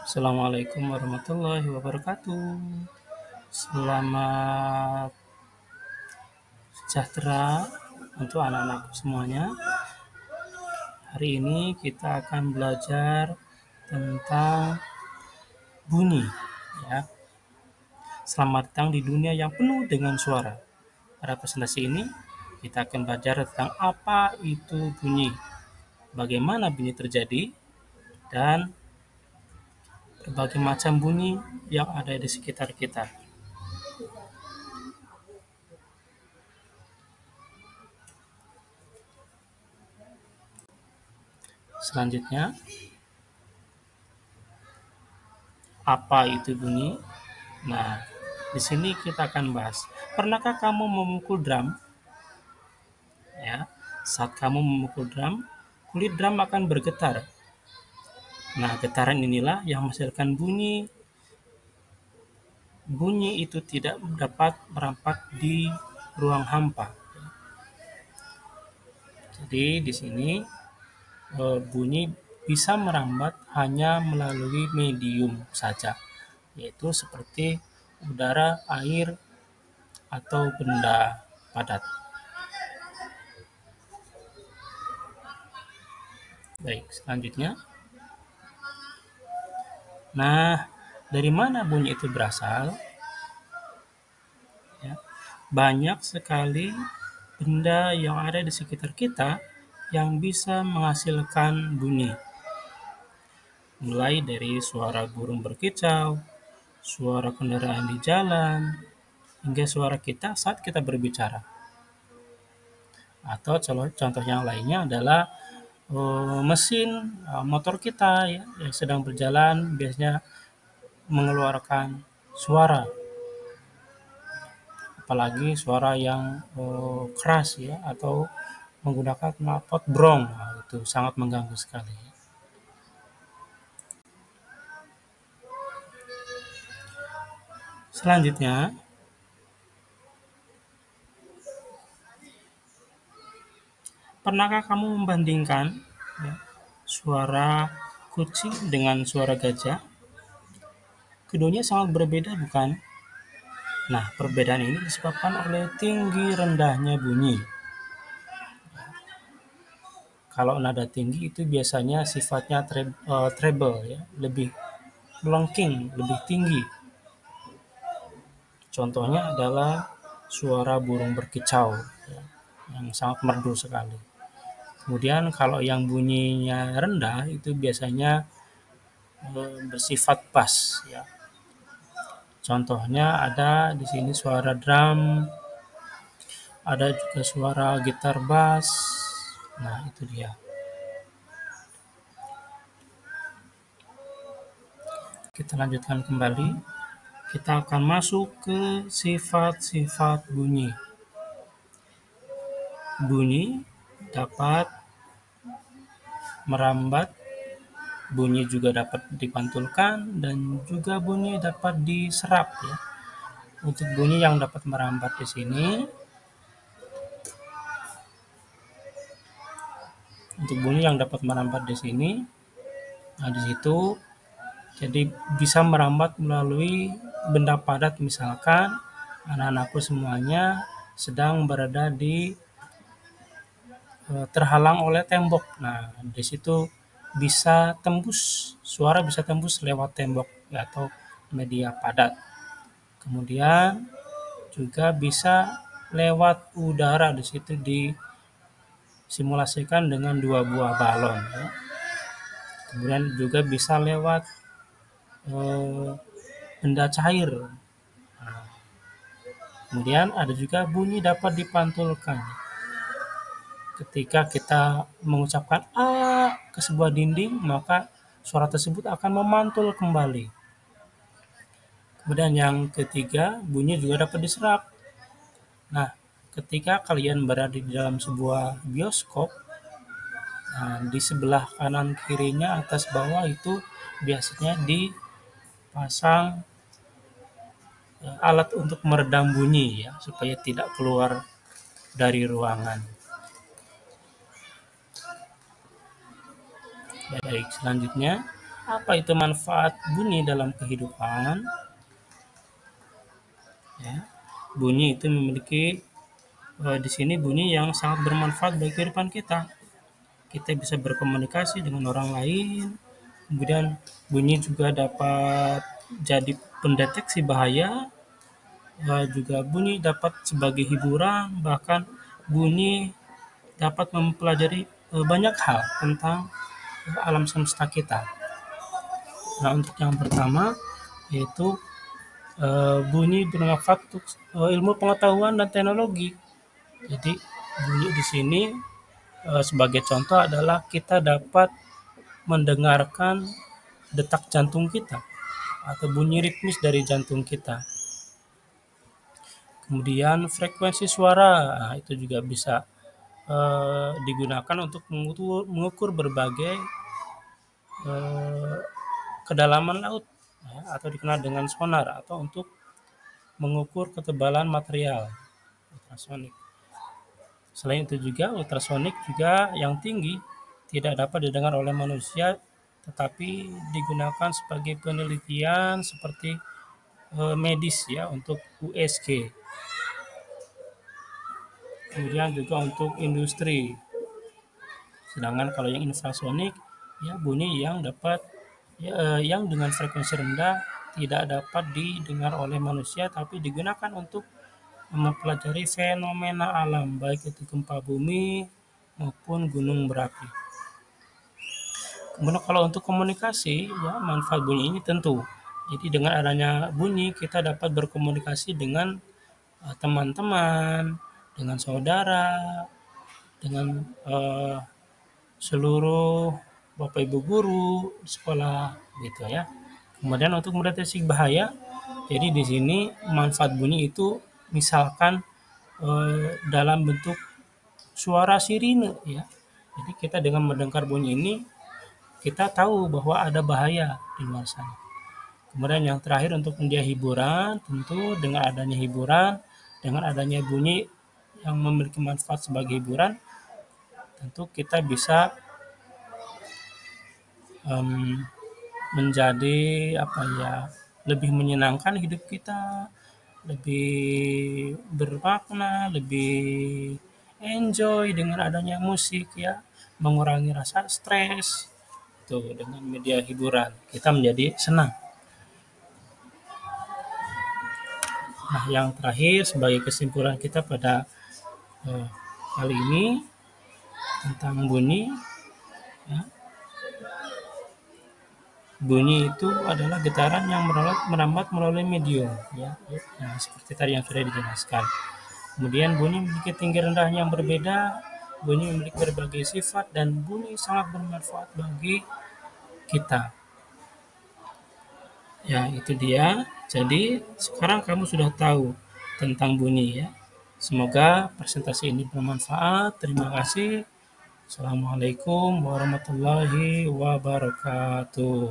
Assalamualaikum warahmatullahi wabarakatuh. Selamat sejahtera untuk anak-anakku semuanya. Hari ini kita akan belajar tentang bunyi, ya. Selamat datang di dunia yang penuh dengan suara. Pada presentasi ini kita akan belajar tentang apa itu bunyi, bagaimana bunyi terjadi, dan berbagai macam bunyi yang ada di sekitar kita. Selanjutnya, apa itu bunyi? Nah, di sini kita akan bahas. Pernahkah kamu memukul drum? Ya, saat kamu memukul drum, kulit drum akan bergetar. Nah, getaran inilah yang menghasilkan bunyi. Bunyi itu tidak dapat merampat di ruang hampa. Jadi di sini bunyi bisa merambat hanya melalui medium saja, yaitu seperti udara, air, atau benda padat. Baik, selanjutnya. Nah, dari mana bunyi itu berasal? Ya, banyak sekali benda yang ada di sekitar kita yang bisa menghasilkan bunyi. Mulai dari suara burung berkicau, suara kendaraan di jalan, hingga suara kita saat kita berbicara. Atau contoh yang lainnya adalah mesin motor kita, ya, yang sedang berjalan biasanya mengeluarkan suara, apalagi suara yang keras, ya, atau menggunakan knalpot brong. Nah, itu sangat mengganggu sekali. Selanjutnya, pernahkah kamu membandingkan, ya, suara kucing dengan suara gajah? Keduanya sangat berbeda, bukan? Nah, perbedaan ini disebabkan oleh tinggi rendahnya bunyi. Kalau nada tinggi itu biasanya sifatnya treble, ya, lebih melengking, lebih tinggi. Contohnya adalah suara burung berkicau, ya, yang sangat merdu sekali. Kemudian kalau yang bunyinya rendah itu biasanya bersifat bass, ya. Contohnya ada di sini suara drum, ada juga suara gitar bass. Nah, itu dia. Kita lanjutkan kembali. Kita akan masuk ke sifat-sifat bunyi. Bunyi dapat merambat, bunyi juga dapat dipantulkan, dan juga bunyi dapat diserap, ya. Untuk bunyi yang dapat merambat di sini, nah di situ jadi bisa merambat melalui benda padat, misalkan anak-anakku semuanya sedang berada di terhalang oleh tembok. Nah, di situ suara bisa tembus lewat tembok, ya, atau media padat. Kemudian juga bisa lewat udara, di situ disimulasikan dengan 2 buah balon, ya. Kemudian juga bisa lewat benda cair. Nah, kemudian ada juga bunyi dapat dipantulkan. Ketika kita mengucapkan "a" ke sebuah dinding, maka suara tersebut akan memantul kembali. Kemudian yang ketiga, bunyi juga dapat diserap. Nah, ketika kalian berada di dalam sebuah bioskop, nah, di sebelah kanan kirinya, atas bawah itu biasanya dipasang alat untuk meredam bunyi, ya, supaya tidak keluar dari ruangan. Baik, selanjutnya Apa itu manfaat bunyi dalam kehidupan? Ya, bunyi itu memiliki di sini bunyi yang sangat bermanfaat bagi kehidupan kita. Kita bisa berkomunikasi dengan orang lain. Kemudian bunyi juga dapat jadi pendeteksi bahaya. Juga bunyi dapat sebagai hiburan, bahkan bunyi dapat mempelajari banyak hal tentang alam semesta kita. Nah, untuk yang pertama yaitu bunyi bermanfaat untuk ilmu pengetahuan dan teknologi. Jadi bunyi di sini sebagai contoh adalah kita dapat mendengarkan detak jantung kita atau bunyi ritmis dari jantung kita. Kemudian frekuensi suara, nah, itu juga bisa digunakan untuk mengukur berbagai kedalaman laut, ya, atau dikenal dengan sonar, atau untuk mengukur ketebalan material ultrasonik. Selain itu juga ultrasonik juga yang tinggi tidak dapat didengar oleh manusia, tetapi digunakan sebagai penelitian seperti medis ya, untuk USG. Kemudian juga untuk industri. Sedangkan kalau yang infrasonik ya bunyi yang dapat yang dengan frekuensi rendah tidak dapat didengar oleh manusia, tapi digunakan untuk mempelajari fenomena alam baik itu gempa bumi maupun gunung berapi. Kemudian kalau untuk komunikasi ya manfaat bunyi ini tentu. Jadi dengan adanya bunyi kita dapat berkomunikasi dengan teman-teman, dengan saudara, dengan seluruh Bapak Ibu guru di sekolah gitu ya. Kemudian untuk mendeteksi bahaya, jadi di sini manfaat bunyi itu misalkan dalam bentuk suara sirine ya. Jadi kita dengan mendengar bunyi ini kita tahu bahwa ada bahaya di luar sana. Kemudian yang terakhir untuk media hiburan, tentu dengan adanya hiburan, dengan adanya bunyi yang memiliki manfaat sebagai hiburan, tentu kita bisa menjadi apa ya, lebih menyenangkan hidup kita, lebih bermakna, lebih enjoy dengan adanya musik ya, mengurangi rasa stres. Tuh, dengan media hiburan kita menjadi senang. Nah, yang terakhir sebagai kesimpulan kita pada eh, kali ini tentang bunyi, ya, bunyi itu adalah getaran yang merambat melalui medium, ya, nah, seperti tadi yang sudah dijelaskan. Kemudian bunyi memiliki tinggi rendah yang berbeda, bunyi memiliki berbagai sifat, dan bunyi sangat bermanfaat bagi kita. Ya, itu dia. Jadi, sekarang kamu sudah tahu tentang bunyi ya. Semoga presentasi ini bermanfaat. Terima kasih. Assalamualaikum warahmatullahi wabarakatuh.